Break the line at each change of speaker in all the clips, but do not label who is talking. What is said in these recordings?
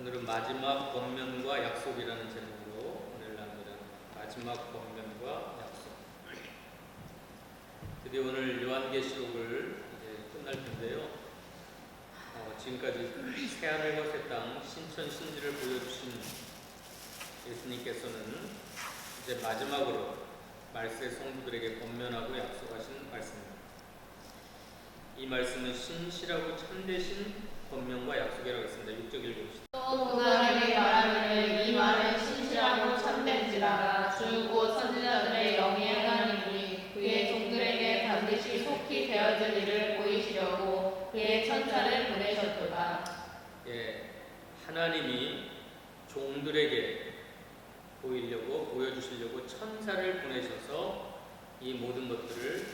오늘은 마지막 권면과 약속이라는 제목으로 오늘 나눕니다. 마지막 권면과 약속. 드디어 오늘 요한계시록을 이제 끝날 텐데요. 지금까지 새하늘과 새 땅, 신천 신지를 보여주신 예수님께서는 이제 마지막으로 말세 성도들에게 권면하고 약속하신 말씀입니다. 이 말씀은 신실하고 참되신 권면과 약속이라고 했습니다. 6절 읽읍시다.
또 그날에게 말하기를 이 말은 신실하고 참된지라 주 곧 선지자들의 영이 하나님이 그의 종들에게 반드시 속히 되어질 일을 보이시려고 그의 천사를 보내셨도다.
하나님이 종들에게 보여주시려고 천사를 보내셔서 이 모든 것들을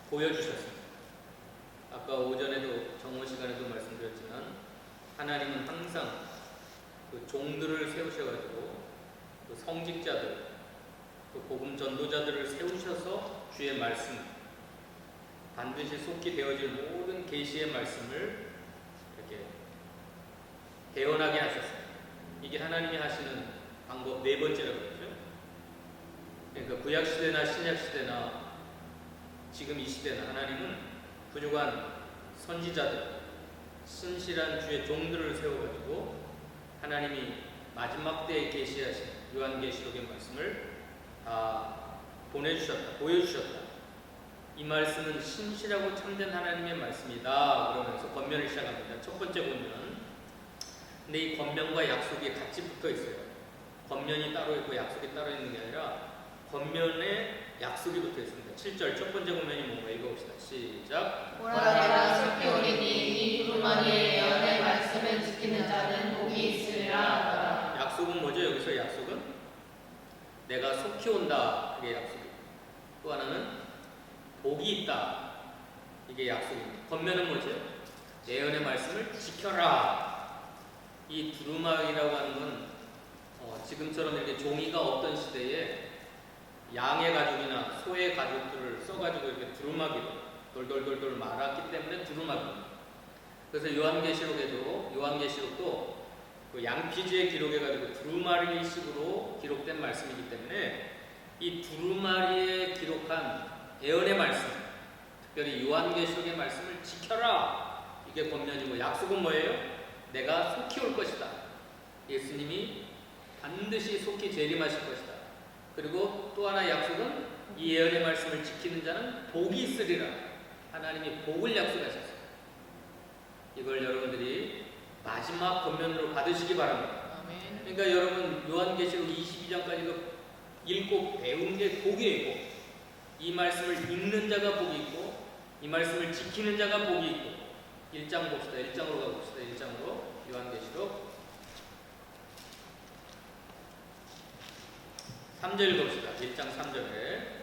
보여주셨습니다. 아까 오전에도 정오 시간에도 말씀드렸지만 하나님은 항상 그 종들을 세우셔가지고 그 성직자들, 그 복음 전도자들을 세우셔서 주의 말씀, 반드시 속히 되어질 모든 계시의 말씀을 이렇게 대언하게 하셨어요. 이게 하나님이 하시는 방법 네 번째라고 그러죠. 그러니까 구약 시대나 신약 시대나 지금 이 시대는 하나님은 부족한 선지자들, 신실한 주의 종들을 세워가지고 하나님이 마지막 때에 계시하신 요한계시록의 말씀을 다 보여주셨다. 이 말씀은 신실하고 참된 하나님의 말씀이다. 그러면서 권면을 시작합니다. 첫 번째 권면. 근데 이 권면과 약속이 같이 붙어 있어요. 권면이 따로 있고 약속이 따로 있는 게 아니라 권면에 약속이 붙어 있습니다. 7절 첫 번째 권면이 뭔가 읽어봅시다. 시작.
보라 내가 속히 오리니 이 두루마리의 예언의 말씀을 지키는 자는 복이 있으리라 하더라.
약속은 뭐죠? 여기서 약속은 내가 속히 온다. 이게 약속입니다. 또 하나는 복이 있다. 이게 약속입니다. 권면은 뭐죠? 예언의 말씀을 지켜라. 이 두루마리라고 하는 건 지금처럼 이렇게 종이가 없던 시대에 양의 가죽이나 소의 가죽들을 써가지고 이렇게 두루마기로 돌돌돌돌 말았기 때문에 두루마기입니다. 그래서 요한계시록도 그 양피지에 기록해가지고 두루마리식으로 기록된 말씀이기 때문에 이 두루마리에 기록한 예언의 말씀, 특별히 요한계시록의 말씀을 지켜라. 이게 권면이고 약속은 뭐예요? 내가 속히 올 것이다. 예수님이 반드시 속히 재림하실 것이다. 그리고 또 하나 약속은 이 예언의 말씀을 지키는 자는 복이 있으리라. 하나님이 복을 약속하셨어요. 이걸 여러분들이 마지막 권면으로 받으시기 바랍니다. 그러니까 여러분 요한계시록 22장까지 읽고 배운 게 복이고, 이 말씀을 읽는 자가 복이 있고, 이 말씀을 지키는 자가 복이 있고. 1장 봅시다. 1장으로 가봅시다. 1장으로 요한계시록 3절 읽읍시다. 1장 3절에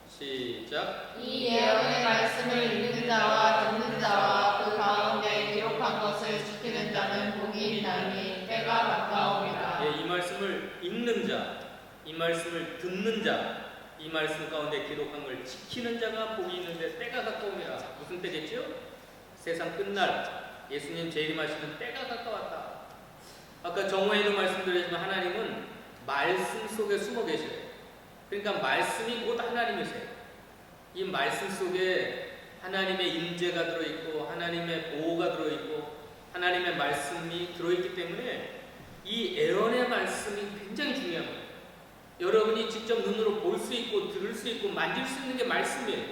시작.
이 예언의 말씀을 읽는 자와 듣는 자와 그 가운데 기록한 것을 지키는 자는 복이 있나니 때가 가까움이라.
이 말씀을 읽는 자, 이 말씀을 듣는 자, 이 말씀 가운데 기록한 걸 지키는 자가 복이 있는데 때가 가까움이라. 무슨 때겠죠? 세상 끝날 예수님 재림하시는 때가 가까웠다. 아까 정오에도 말씀드렸지만 하나님은 말씀 속에 숨어 계셔요. 그러니까 말씀이 곧 하나님이세요. 이 말씀 속에 하나님의 임재가 들어있고 하나님의 보호가 들어있고 하나님의 말씀이 들어있기 때문에 이 예언의 말씀이 굉장히 중요한 거예요. 여러분이 직접 눈으로 볼 수 있고 들을 수 있고 만질 수 있는 게 말씀이에요.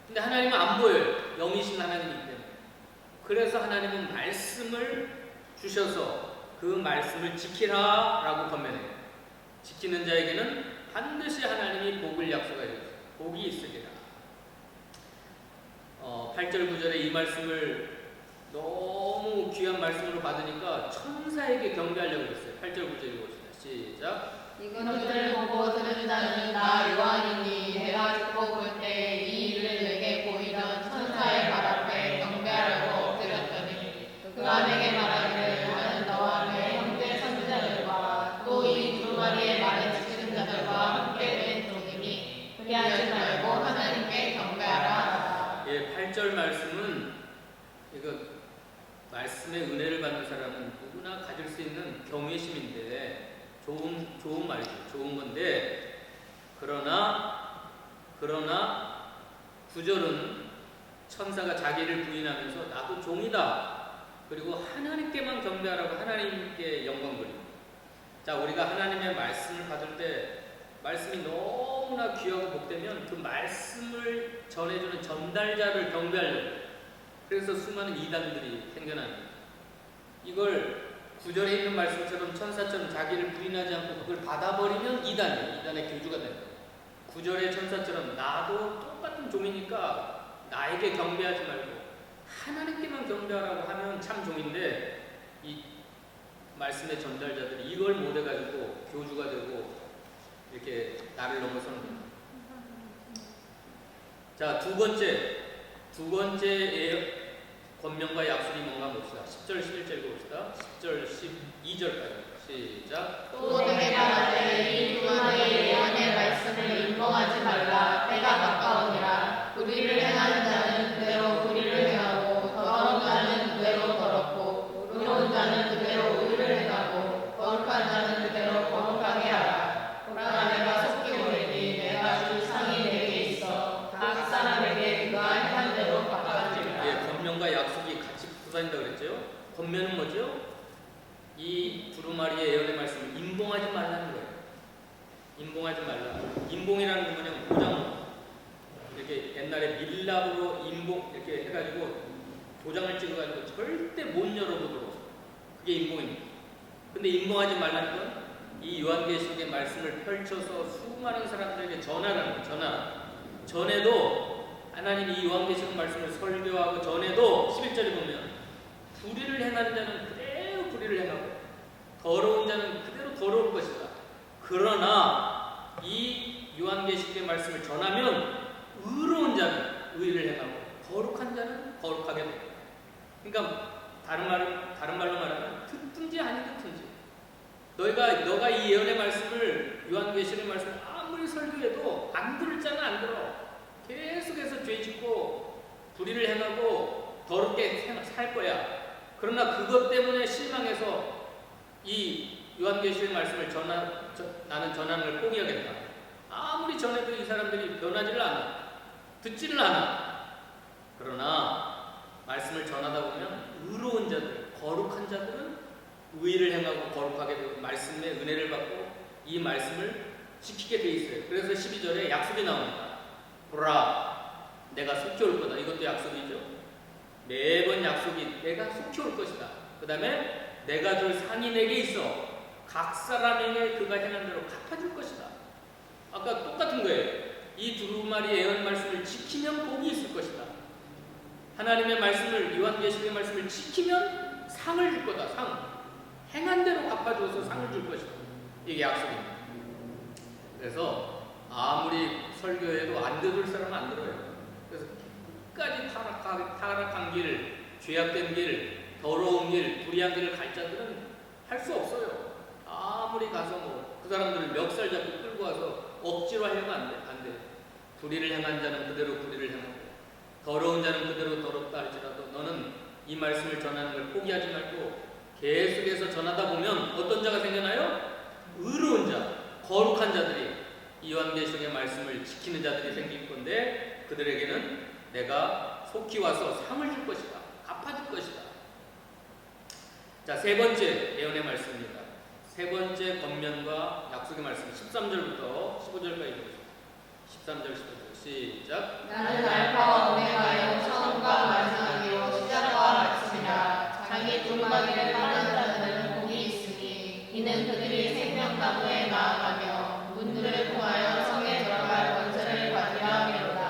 근데 하나님은 안 보여요. 영이신 하나님이기 때문에. 그래서 하나님은 말씀을 주셔서 그 말씀을 지키라 라고 권면해요. 지키는 자에게는 반드시 하나님이 복을 약속하셨어요. 복이 있으리라. 8절 9절에 이 말씀을 너무 귀한 말씀으로 받으니까 천사에게 경배하려고 했어요. 8절 9절 읽어봅시다. 시작.
이것을 보고 들은 자는 나 요한이니 내가 죽고 볼 때 이 일을 내게 보이던 천사의 발 앞에 경배하려고 엎드렸더니 그가 내게 말하기를 나는 너와 내 형제 선지자들과 또 이 두루마리의 말을 지키는 자들과 함께 된 종이니 피하지 말고 하나님께 경배하라.
8절 말씀은 이거 말씀의 은혜를 받는 사람은 누구나 가질 수 있는 경외심인데 좋은 말이죠. 좋은 건데 그러나 9절은 천사가 자기를 부인하면서 나도 종이다. 그리고 하나님께만 경배하라고 하나님께 영광 돌립니다. 자, 우리가 하나님의 말씀을 받을 때 말씀이 너무나 귀하고 복되면 그 말씀을 전해주는 전달자를 경배하려고 그래서 수많은 이단들이 생겨납니다. 이걸 9절에 있는 말씀처럼 천사처럼 자기를 부인하지 않고 그걸 받아버리면 이단의 교주가 됩니다. 9절의 천사처럼 나도 똑같은 종이니까 나에게 경배하지 말고 하나님께만 경배하라고 하면 참 종인데 이 말씀의 전달자들이 이걸 못해가지고 교주가 되고 이렇게 나를 넘어서는 겁니다. 자, 두 번째 권면과 약속이 뭔가 봅시다. 10절, 11절 봅시다. 10절, 12절까지 시작.
또 내게 말하되 이 두루마리의 예언의 말씀을 인봉하지 말라. 때가 가까우니라. 불의를 행하는 자는 그대로 불의를 행하고 더러운 자는 그대로 더럽고 의로운 자는 그대로 의를 행하고 거룩한 자는 그대로 거룩하게 하라. 보라 내가 속히 오리니 내가 줄 상이 내게 있어 각 사람에게 그가 행한 대로 갚아주리라.
예, 권면과 약속이 같이 붙어 다닌다 그랬죠. 권면은 뭐죠? 이 두루마리의 예언의 말씀을 인봉하지 말라는 거예요. 인봉하지 말라. 인봉이라는 게 뭐냐면 도장, 이렇게 옛날에 밀랍으로 인봉 이렇게 해가지고 도장을 찍어가지고 절대 못 열어보도록, 그게 인봉입니다. 근데 인봉하지 말라는 건 이 요한계시록의 말씀을 펼쳐서 수많은 사람들에게 전하라는 거예요. 전에도 하나님이 이 요한계시록 말씀을 설교하고 전에도 11절에 보면 불의를 행하는 자는 그대로 불의를 행하고 더러운 자는 그대로 더러울 것이다. 그러나 이 요한계시록의 말씀을 전하면 의로운 자는 의를 행하고 거룩한 자는 거룩하게 된다. 그러니까 다른 말로 말하면 듣든지 아니 듣든지 너가 이 예언의 말씀을 요한계시록의 말씀을 아무리 설교해도 안 들을 자는 안 들어. 계속해서 죄 짓고 불의를 행하고 더럽게 살 거야. 그러나 그것 때문에 실망해서 이 요한계시록의 말씀을 나는 전하는 걸 포기하겠다. 아무리 전해도 이 사람들이 변하지를 않아. 듣지를 않아. 그러나 말씀을 전하다 보면 의로운 자들, 거룩한 자들은 의를 행하고 거룩하게 되고 말씀의 은혜를 받고 이 말씀을 지키게 돼 있어요. 그래서 12절에 약속이 나옵니다. 보라, 내가 속히 올 거다. 이것도 약속이죠. 매번 약속이 내가 속히 올 것이다. 그 다음에 내가 줄 상이 내게 있어. 각 사람에게 그가 행한 대로 갚아줄 것이다. 아까 똑같은 거예요. 이 두루마리 예언 말씀을 지키면 복이 있을 것이다. 하나님의 말씀을, 요한계시록의 말씀을 지키면 상을 줄 거다. 상. 행한 대로 갚아줘서 상을 줄 것이다. 이게 약속입니다. 그래서 아무리 설교해도 안 들을 사람은 안 들어요. 그래서 끝까지 타락한 길, 죄악된 길, 더러운 길, 불의한 길을 갈 자들은 할 수 없어요. 아무리 가서 그 사람들을 멱살 잡고 끌고 와서 억지로 하려면 안 돼. 불의를 행한 자는 그대로 불의를 행하고 더러운 자는 그대로 더럽다 할지라도 너는 이 말씀을 전하는 걸 포기하지 말고 계속해서 전하다 보면 어떤 자가 생겨나요? 의로운 자, 거룩한 자들이 이 요한계시록의 말씀을 지키는 자들이 생길 건데 그들에게는 내가 속히 와서 상을 줄 것이다. 갚아줄 것이다. 자, 세 번째 예언의 말씀입니다. 세 번째 권면과 약속의 말씀 13절부터 15절까지 읽어주세요. 13절, 15절 시작.
나는 알파와 오메가요 처음과 마지막이요 시작과 마침이라. 자기 두루마리를 빠는 자들은 복이 있으니 이는 그들이 생명나무에 나아가며 문들을 통하여 성에 들어갈 권세를 받으려 함이로다.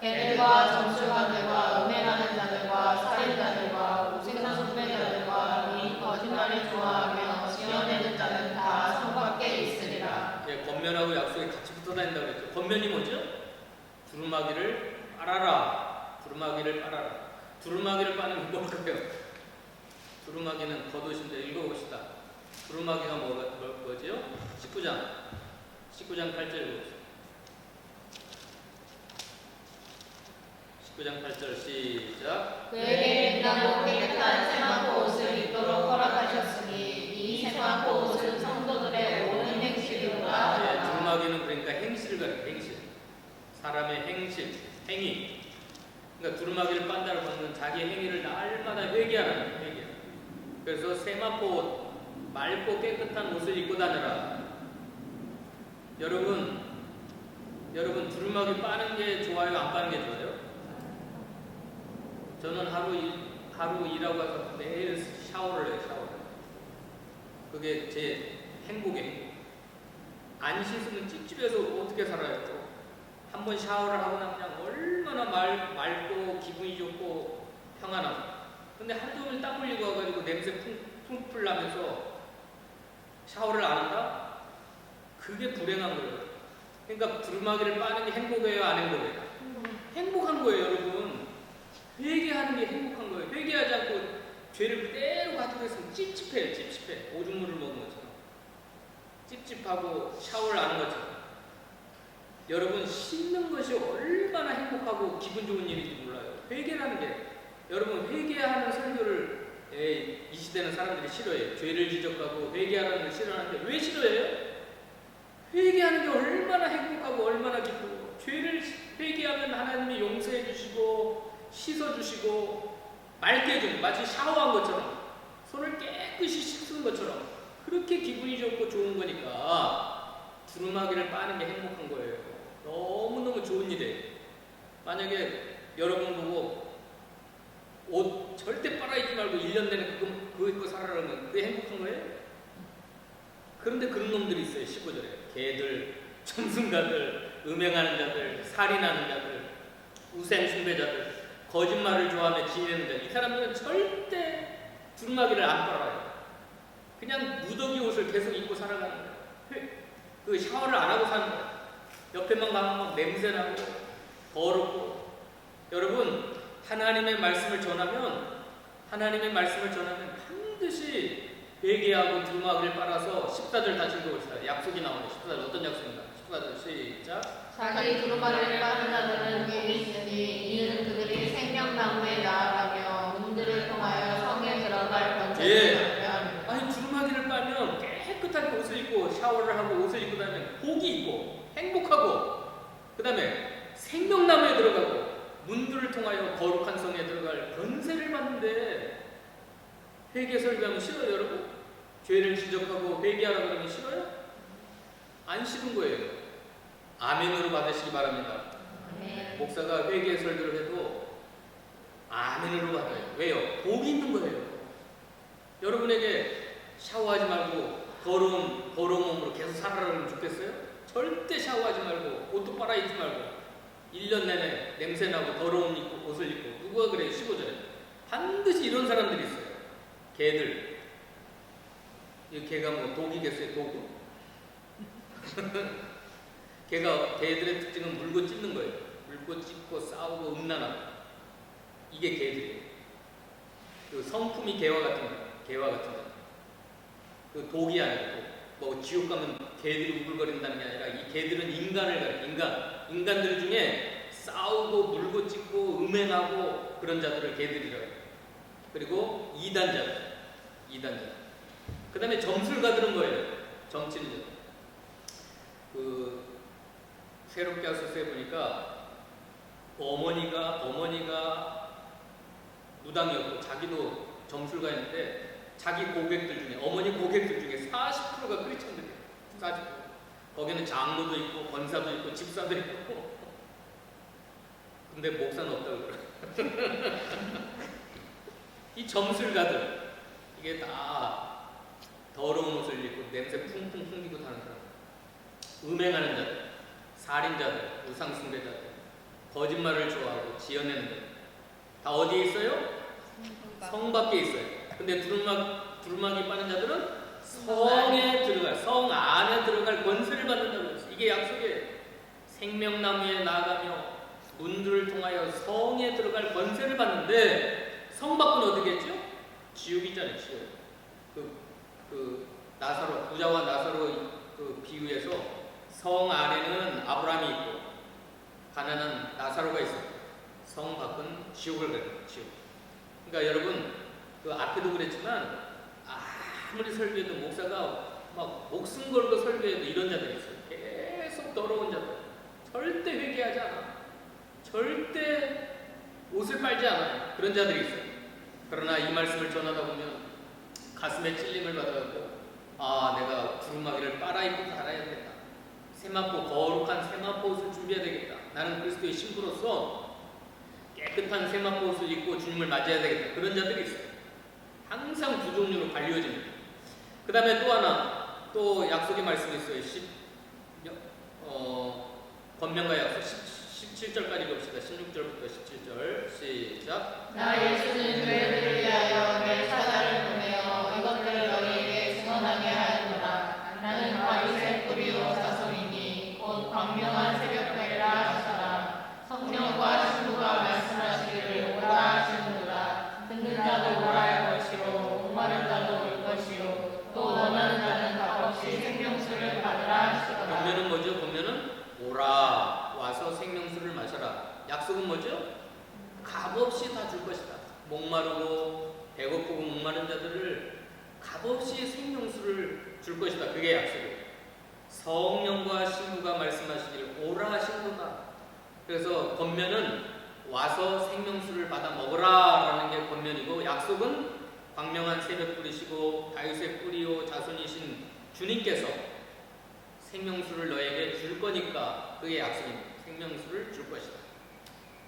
개들과 점술가들과 음행하는 자들과 살인자들과 우승사 숭배자들과 이 거짓말을 좋아하며 지어내는 자는 다 성 밖에 있으리라.
예, 권면하고 약속이 같이 붙어 다닌다고 그랬죠. 권면이 뭐죠? 두루마기를 빨아라. 두루마기를 빨아라. 두루마기를 빠는 게 뭘까요? 두루마기는 겉옷인데 읽어봅시다. 두루마기가 뭐죠? 19장 8절 읽어봅시다. 19장 8절 시작.
그에게 빛나고 깨끗한 세마포 옷을 입도록 허락하셨으니 이 세마포 옷은 성도들의 모든 행실이로다.
예, 두루마기는 그러니까 행실을 가리켜 행실. 사람의 행실, 행위. 그러니까 두루마기를 빤다는 것은 자기 행위를 날마다 회개하는 거예요. 회개. 그래서 세마포 옷, 맑고 깨끗한 옷을 입고 다녀라. 여러분 두루마기 빠는 게 좋아요? 안 빠는 게 좋아요? 저는 하루 일하고 와서 매일 샤워를 해요. 샤워를. 그게 제 행복이에요. 안 씻으면 찝찝해서 어떻게 살아요? 한번 샤워를 하고 나면 그냥 얼마나 맑고 기분이 좋고 평안하고. 근데 한두 번 땀 흘리고 와가지고 냄새 풍풀 나면서 샤워를 안 한다? 그게 불행한 거예요. 그러니까 두루마기를 빠는 게 행복해요? 안 행복해요? 행복한 거예요, 여러분. 회개하는 게 행복한 거예요. 회개하지 않고 죄를 그대로 가지고 있으면 찝찝해요. 찝찝해. 오줌물을 먹은 것처럼. 찝찝하고 샤워를 안 하는 것처럼. 여러분 씻는 것이 얼마나 행복하고 기분 좋은 일인지 몰라요. 회개라는 게. 여러분 회개하는 설교를 이 시대는 사람들이 싫어해요. 죄를 지적하고 회개하는 걸 싫어하는데 왜 싫어해요? 회개하는 게 얼마나 행복하고 얼마나 기쁘고 죄를 회개하면 하나님이 용서해 주시고 씻어 주시고 맑게 해주고 마치 샤워한 것처럼 손을 깨끗이 씻은 것처럼 그렇게 기분이 좋고 좋은 거니까 두루마기를 빠는 게 행복한 거예요. 너무너무 좋은 일이에요. 만약에 여러분 보고 옷 절대 빨아입지 말고 1년 내내 그거 입고 살아라면 그게 행복한 거예요? 그런데 그런 놈들이 있어요. 15절에 개들, 점승가들, 음행하는 자들, 살인하는 자들, 우생 숭배자들, 거짓말을 좋아하며 지내는 자들. 이 사람들은 절대 두루마기를 안 빨아요. 그냥 무더기 옷을 계속 입고 살아가는 거예요. 그 샤워를 안 하고 사는 거예요. 옆에만 가면 막 냄새나고 더럽고. 여러분 하나님의 말씀을 전하면 반드시 회개하고 두루마기를 빨아서 14절 다시 읽어봅시다. 약속이 나오네. 14절 어떤 약속인가? 14절 시작.
자기 두루마기를 빠는 자들은 복이 있으니 이는 그들이 생명나무에 나아가며 문들을 통하여 성에 들어갈 권세를 받게 합니다.
아니 두루마기를 빨면 깨끗하게 옷을 입고 샤워를 하고 옷을 입고 다니면 복이 있고 행복하고 그 다음에 생명나무에 들어가고 문들을 통하여 거룩한 성에 들어갈 권세를 받는데 회개 설교하면 싫어요, 여러분? 죄를 지적하고 회개하라고 그러면 싫어요? 안 싫은 거예요. 아멘으로 받으시기 바랍니다.
아멘.
목사가 회개 설교를 해도 아멘으로 받아요. 왜요? 복이 있는 거예요. 여러분에게 샤워하지 말고 더러운 몸으로 계속 살아라면 좋겠어요? 절대 샤워하지 말고 옷도 빨아입지 말고 1년 내내 냄새나고 더러운 옷을 입고. 누가 그래요? 15절에 반드시 이런 사람들이 있어요. 개들. 이 개가 뭐 독이겠어요? 독? 개들의 특징은 물고 찢는 거예요. 물고 찢고 싸우고 음란하고. 이게 개들이에요. 그 성품이 개와 같은 거예요. 개와 같은 거. 그 독이 아니고 뭐 지옥 가면 개들이 우글거린다는 게 아니라 이 개들은 인간을 가리켜. 인간들 중에 싸우고 물고 찢고 음행하고 그런 자들을 개들이라고 해요. 그리고 이단자들. 그 다음에 점술가들은 뭐예요? 점치는 자들. 새롭게 하소서에 보니까 어머니가 무당이었고 자기도 점술가였는데 자기 고객들 중에 어머니 고객들 중에 40%가 크리스천들이에요. 40%. 거기는 장로도 있고 권사도 있고 집사도 있고 근데 목사는 없다고 그래요. 이 점술가들 이게 다 더러운 옷을 입고 냄새 풍풍 풍기고 다는 사람, 음행하는 자들, 살인자들, 우상숭배자들, 거짓말을 좋아하고 지어내는 자들 다 어디에 있어요? 성 밖에 있어요. 근데 두루마기 빠는 자들은 성에 들어갈, 성 안에 들어갈 권세를 받는다고 했어요. 이게 약속이에요. 생명나무에 나가며 문들을 통하여 성에 들어갈 권세를 받는데 성 밖은 어디겠죠? 지옥이잖아요. 지옥. 나사로, 부자와 나사로 그 비유에서 성 안에는 아브라함이 있고 가난한 나사로가 있어요. 성 밖은 지옥을 가는 지옥. 그러니까 여러분 그 앞에도 그랬지만 아무리 설교해도 목사가 막 목숨 걸고 설교해도 이런 자들이 있어요. 계속 더러운 자들. 절대 회개하지 않아. 절대 옷을 빨지 않아요. 그런 자들이 있어요. 그러나 이 말씀을 전하다 보면 가슴에 찔림을 받아가지고 내가 두루마기를 빨아입고 살아야 되겠다. 거룩한 세마포 옷을 준비해야 되겠다. 나는 그리스도의 신부로서 깨끗한 세마포 옷을 입고 주님을 맞이해야 되겠다. 그런 자들이 있어요. 항상 두 종류로 갈려집니다. 그 다음에 또 하나, 또 약속의 말씀이 있어요. 권면과 약속 17절까지 봅시다. 16절부터 17절 시작.
나 예수는 너희들을 위하여 내 사자를 보내어 이것들을 너희에게 증언하게 하였노라. 나는 다윗의 뿌리요 자손이니 곧 광명한 새벽별이라 하시라. 성령과 신부가 말씀하시기를 오라 하시는도다. 듣는 자도 오라 할 것이요 목마른 자도 올 것이요 또 원하는 자는 값없이 생명수를 받으라 하시더라.
권면은 뭐죠? 권면은 오라 와서 생명수를 마셔라. 약속은 뭐죠? 값없이 다 줄 것이다. 목마르고 배고프고 목마른 자들을 값없이 생명수를 줄 것이다. 그게 약속이에요. 성령과 신부가 말씀하시기를 오라 하신도다. 그래서 권면은 와서 생명수를 받아 먹으라라는 게 권면이고, 약속은 광명한 새벽 뿌리시고 다윗의 뿌리요 자손이신 주님께서 생명수를 너에게 줄 거니까 그게 약속입니다. 생명수를 줄 것이다.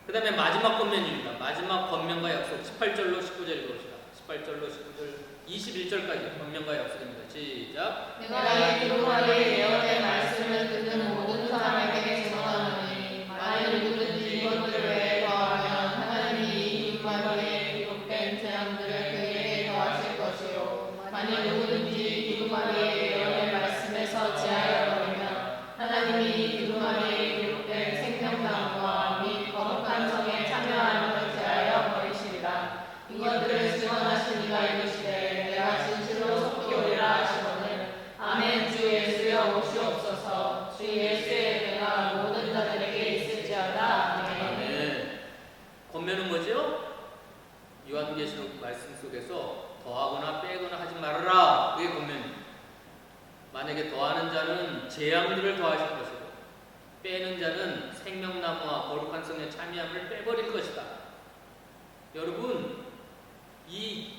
그 다음에 마지막 권면입니다. 마지막 권면과 약속 18절로 19절 읽어봅시다. 18절로 19절 21절까지 권면과 약속입니다. 시작.
내가 이 기록하기를 예언의 말씀을 듣는 모든 사람에게 증언하노니 만일 누구든지 이것들을 외에 더하면 하나님이 이 기록하기에 기록된 재앙들을 그에게 더하실 것이요 만일 누구든지 기록하기에 예언의 말씀에서 제하여 버리면 하나님이 이 기록하기에 기록된 생명나무와 및 거룩한 성에 참여하는 것 제하여 버리시리라. 이것들을 증언하신 이가 이르시되 내가 진실로 속히 오리라 하시거늘 아멘. 주 예수여 오시옵소서. 주 예수의 은혜가 모든 자들에게 있을지어다. 아멘.
권면은 뭐죠? 요한계시록 말씀 속에서 더하거나 빼거나 하지 말아라. 그게 권면입니다. 만약에 더하는 자는 재앙들을 더하실 것이고 빼는 자는 생명나무와 거룩한 성의 참여함을 빼버릴 것이다. 여러분, 이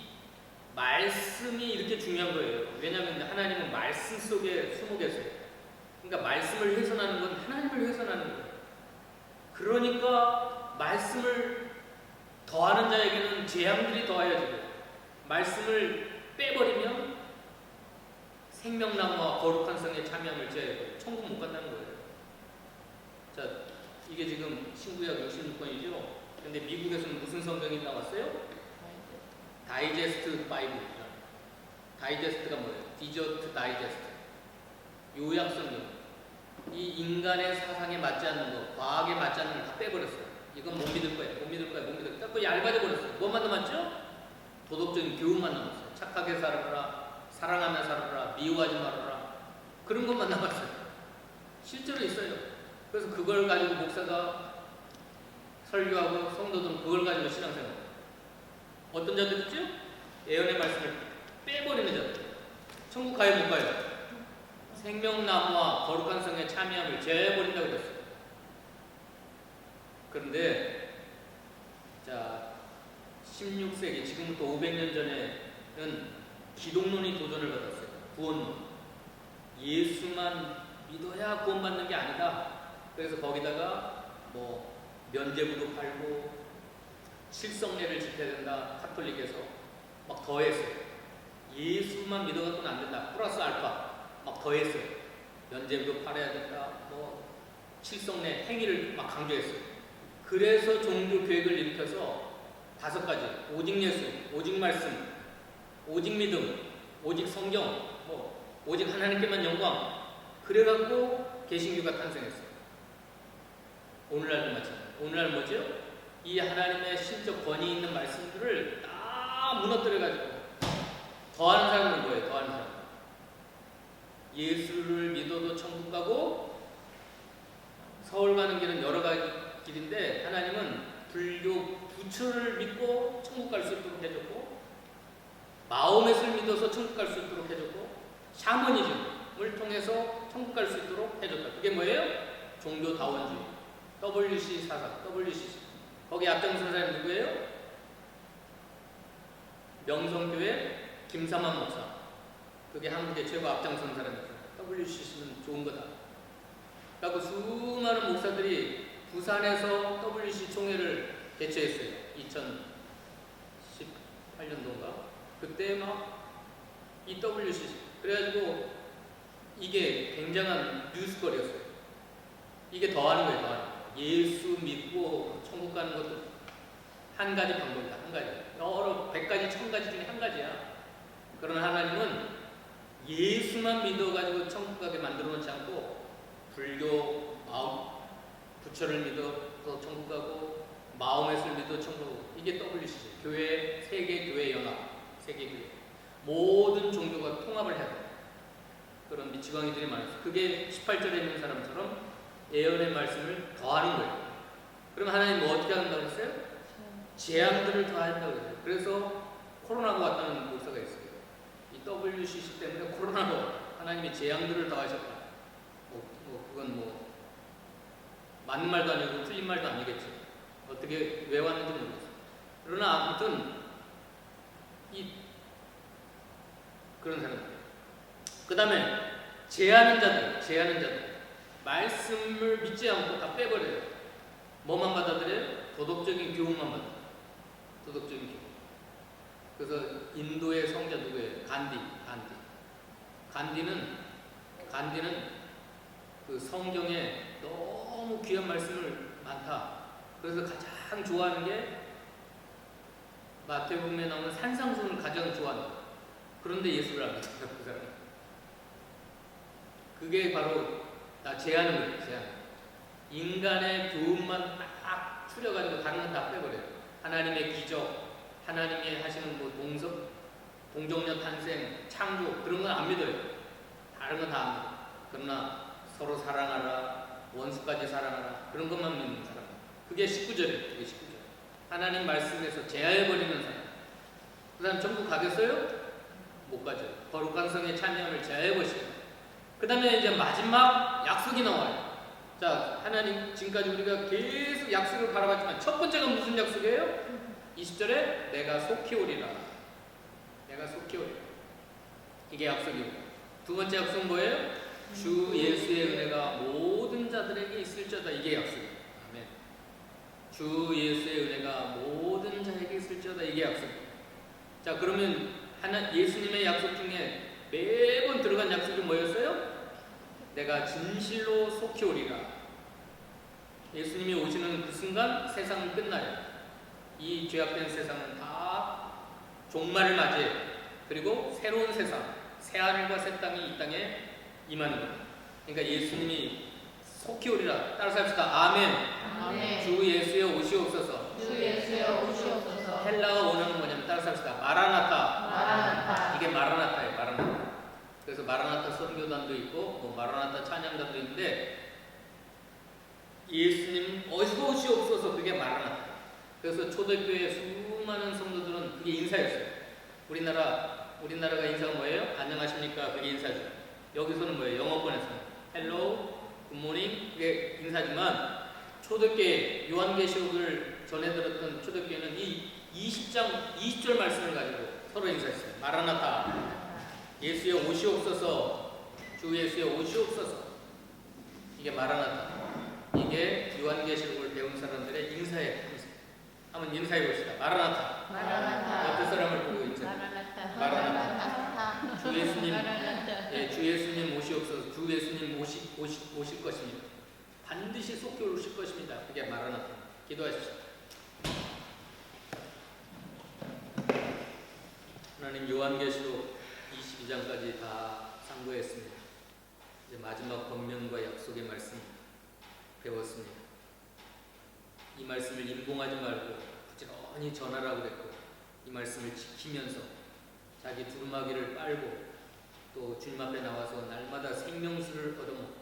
말씀이 이렇게 중요한 거예요. 왜냐하면 하나님은 말씀 속에 숨어 계세요. 그러니까 말씀을 훼손하는 건 하나님을 훼손하는 거예요. 그러니까 말씀을 더하는 자에게는 재앙들이 더하여지고 말씀을 빼버리면 생명나무와 거룩한 성에 참여함을 제외해요. 천국 못 간다는 거예요. 자, 이게 지금 신구약 66권이죠. 근데 미국에서는 무슨 성경이 나왔어요? 다이제스트 바이블이죠. 다이제스트가 뭐예요? 디저트 다이제스트. 요약 성경. 이 인간의 사상에 맞지 않는 거, 과학에 맞지 않는 걸 다 빼버렸어요. 이건 못 믿을 거예요. 못 믿을 거예요. 못 믿을 거예요. 또 얇아져 버렸어요. 뭐만 남았죠? 도덕적인 교훈만 남았어요. 착하게 살아라, 사랑하며 살아라, 미워하지 말아라. 그런 것만 남았어요. 실제로 있어요. 그래서 그걸 가지고 목사가 설교하고 성도들은 그걸 가지고 신앙생활. 어떤 자들 있죠? 예언의 말씀을 빼버리는 자들. 천국 가요 못 가요? 생명나무와 거룩한 성에 참여함을 제외해버린다고 그랬어요. 그런데 자 16세기 지금부터 500년 전에는 기독론이 도전을 받았어요. 구원론. 예수만 믿어야 구원받는 게 아니다. 그래서 거기다가 뭐 면죄부도 팔고 칠성례를 지켜야 된다. 카톨릭에서 막 더했어요. 예수만 믿어갖고는 안 된다. 플러스 알파 막 더했어요. 면죄부도 팔아야 된다. 뭐 칠성례 행위를 막 강조했어요. 그래서 종교 교육을 일으켜서 5가지: 오직 예수, 오직 말씀, 오직 믿음, 오직 성경, 뭐 오직 하나님께만 영광. 그래갖고 개신교가 탄생했어요. 오늘날도 마찬가지. 오늘날 뭐죠? 이 하나님의 신적 권위 있는 말씀들을 다 무너뜨려가지고 더하는 사람은 뭐예요? 더하는 사람. 예수를 믿어도 천국 가고 서울 가는 길은 여러 가지 길인데 하나님은 불교 부처를 믿고 천국 갈 수 있도록 해줬고, 마음의 술 믿어서 천국 갈 수 있도록 해줬고, 샤머니즘을 통해서 천국 갈 수 있도록 해줬다. 그게 뭐예요? 종교다원주의. WC 사상, WCC. 거기 앞장선 사람이 누구예요? 명성교회 김삼환 목사. 그게 한국의 최고 앞장선 사람이죠. WCC는 좋은 거다. 그리고 수많은 목사들이 부산에서 WC 총회를 개최했어요. 2018년도인가? 그때 막 이 WCC. 그래가지고 이게 굉장한 뉴스거리였어요. 이게 더하는 거예요, 더하는 거. 예수 믿고 천국 가는 것도 한 가지 방법이다, 한 가지. 여러 100가지, 1000가지 중에 한 가지야. 그러나 하나님은 예수만 믿어가지고 천국 가게 만들어 놓지 않고, 불교, 마음, 부처를 믿어서 천국 가고, 마음의 술 믿어 천국 가고, 이게 WCC. 교회, 세계교회 연합, 세계교회. 모든 종교가 통합을 해야 돼. 그런 미치광이들이 많았어요. 그게 18절에 있는 사람처럼 예언의 말씀을 더하는 거예요. 그럼 하나님 뭐 어떻게 한다고 했어요? 재앙들을 더한다고 했어요. 그래서 코로나가 왔다는 목사가 있어요. 이 WCC 때문에 코로나가 하나님이 재앙들을 더하셨다. 그건 뭐 맞는 말도 아니고 틀린 말도 아니겠죠. 어떻게 왜 왔는지 모르겠어요. 그러나 아무튼 그런 사람들. 그 다음에 제하는 자들. 말씀을 믿지 않고 다 빼버려요. 뭐만 받아들여요? 도덕적인 교훈만 받아들여요. 도덕적인 교훈. 그래서 인도의 성자 누구예요? 간디는 그 성경에 너무 귀한 말씀을 많다. 그래서 가장 좋아하는 게 마태복음에 나오는 산상수훈을 가장 좋아한다. 그런데 예수를 안 믿어요, 그 사람. 그게 바로 다 제하는 거예요, 제한. 인간의 교훈만 딱 추려가지고 다른 건 다 빼버려요. 하나님의 기적, 하나님이 하시는 뭐 동정녀 탄생, 창조, 그런 건 안 믿어요. 다른 건 다 안 믿어요. 그러나 서로 사랑하라, 원수까지 사랑하라, 그런 것만 믿는 사람. 그게 19절이에요. 그게 19절. 하나님 말씀에서 제하해버리는 사람. 그 사람 천국 가겠어요? 못 가죠. 거룩한 성의 찬양을 제하해보시고. 그 다음에 이제 마지막 약속이 나와요. 자, 하나님 지금까지 우리가 계속 약속을 바라봤지만 첫 번째가 무슨 약속이에요? 20절에 내가 속히 오리라. 내가 속히 오리라. 이게 약속이고, 두 번째 약속은 뭐예요? 주 예수의 은혜가 모든 자들에게 있을지어다. 이게 약속이에요. 아멘. 주 예수의 은혜가 모든 자에게 있을지어다. 이게 약속이에요. 자, 그러면 예수님의 약속 중에 매번 들어간 약속이 뭐였어요? 내가 진실로 속히 오리라. 예수님이 오시는 그 순간 세상은 끝나요. 이 죄악된 세상은 다 종말을 맞이해요. 그리고 새로운 세상, 새하늘과 새 땅이 이 땅에 임하는 거예요. 그러니까 예수님이 속히 오리라. 따라서 합시다. 아멘.
아멘.
주 예수의 오시옵소서.
주 예수의 오시옵소서.
헬라어 원어는 뭐냐면 따라서 합시다. 마라나타.
마라나타.
이게 마라나타예요. 마라나타. 그래서 마라나타 선교단도 있고 뭐 마라나타 찬양단도 있는데, 예수님 오시옵소서, 그게 마라나타. 그래서 초대교회 수많은 성도들은 그게 인사였어요. 우리나라가 인사가 뭐예요? 안녕하십니까? 그게 인사죠. 여기서는 뭐예요? 영어권에서는 헬로, 굿모닝, 그게 인사지만, 초대교회 요한계시록을 전해 들었던 초대교회는 이 20절 말씀을 가지고 서로 인사했어요. 마라나타. 예수여 오시옵소서. 주 예수여 오시옵소서. 이게 마라나타. 이게 요한계시록을 배운 사람들의 인사예요. 한번 인사해 봅시다. 마라나타.
마라나타.
옆에 사람을 보고 인사. 마라나타. 주 예수님, 예, 주 예수님 오시옵소서. 주 예수님 오실 것입니다. 반드시 속히 오실 것입니다. 그게 마라나타. 기도하십시오. 하나님, 요한계시록 22장까지 다 상고했습니다. 이제 마지막 권면과 약속의 말씀 배웠습니다. 이 말씀을 임봉하지 말고 부지런히 전하라고 그랬고, 이 말씀을 지키면서 자기 두루마기를 빨고 또 주님 앞에 나와서 날마다 생명수를 얻어먹고,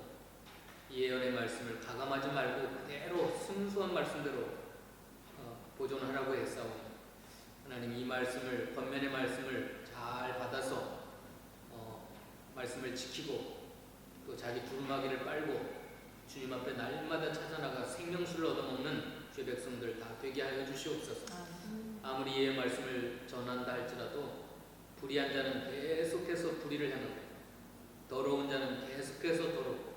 이 예언의 말씀을 가감하지 말고 그대로 순수한 말씀대로 하나님 이 말씀을 권면의 말씀을 잘 받아서 말씀을 지키고 또 자기 두루마기를 빨고 주님 앞에 날마다 찾아나가 생명수를 얻어먹는 주의 백성들 다 되게 하여 주시옵소서. 아무리 이의 말씀을 전한다 할지라도 불의한 자는 계속해서 불의를 행하고 더러운 자는 계속해서 더럽고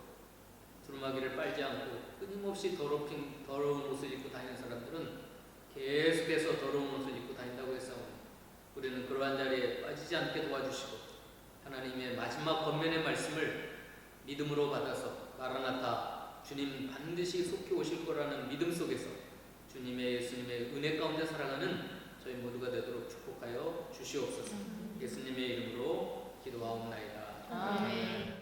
두루마기를 빨지 않고 끊임없이 더러운 옷을 입고 다니는 사람들은 계속해서 더러운 옷을 입고 다닌다고 했사오니 우리는 그러한 자리에 빠지지 않게 도와주시고 하나님의 마지막 권면의 말씀을 믿음으로 받아서 마라나타 주님 반드시 속히 오실 거라는 믿음 속에서 주님의 예수님의 은혜 가운데 살아가는 저희 모두가 되도록 축복하여 주시옵소서. 예수님의 이름으로 기도하옵나이다.
아멘.